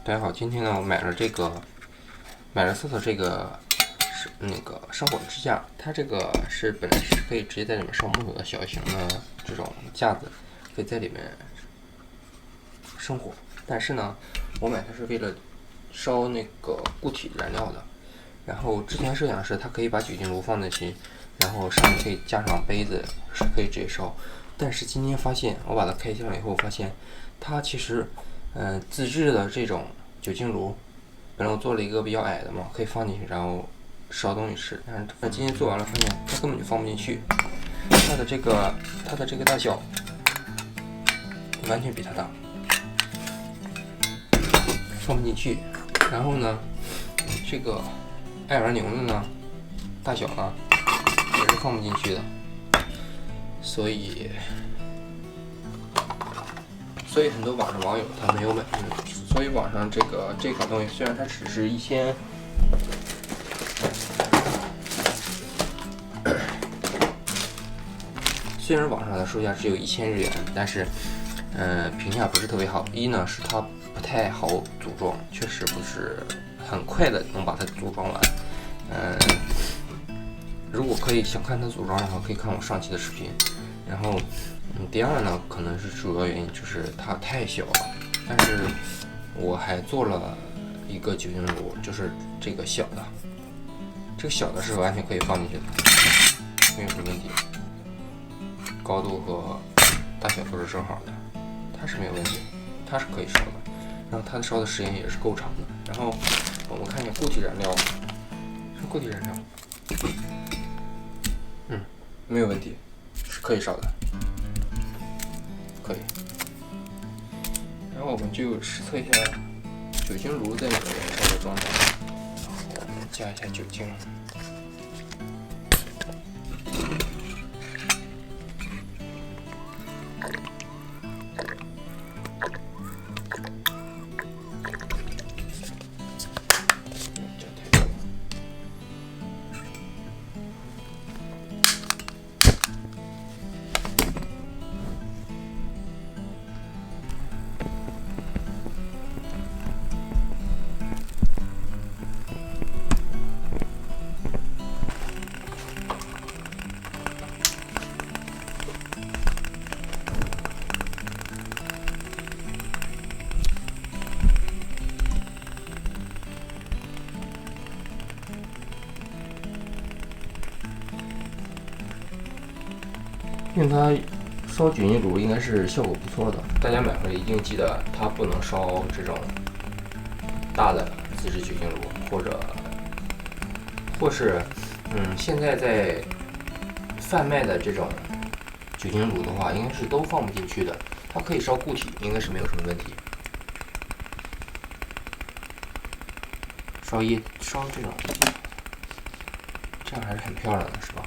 大家好，今天呢，我买了测测这个是那个烧火支架，它这个是本来是可以直接在里面烧木头的小型的这种架子，可以在里面生火。但是呢，我买它是为了烧那个固体燃料的。然后之前设想是它可以把酒精炉放进去，然后上面可以加上杯子，是可以直接烧。但是今天发现，我把它开箱了以后，发现它其实自制的这种酒精炉，本来我做了一个比较矮的嘛，可以放进去，然后烧东西吃。但是今天做完了，发现它根本就放不进去。它的这个大小完全比它大，放不进去。然后呢，这个爱尔牛的呢，大小呢也是放不进去的。所以很多网上网友他没有买，所以网上这款东西虽然它只是1000，虽然网上的售价只有1000日元，但是评价不是特别好。一呢是它不太好组装，确实不是很快的能把它组装完。如果想看它组装的话，可以看我上期的视频。然后第二呢，可能是主要原因就是它太小了，但是我还做了一个酒精炉，就是这个小的，这个小的是完全可以放进去的，没有什么问题，高度和大小都是正好的，它是没有问题，它是可以烧的，然后它烧的时间也是够长的。然后我们看一下固体燃料，是固体燃料，没有问题，是可以烧的。可以，然后我们就实测一下酒精炉在里面燃烧的状态。然后我们加一下酒精，用它烧酒精炉应该是效果不错的。大家买回来一定记得，它不能烧这种大的自制酒精炉，或是现在在贩卖的这种酒精炉的话，应该是都放不进去的。它可以烧固体，应该是没有什么问题。烧这种，这样还是很漂亮的，是吧？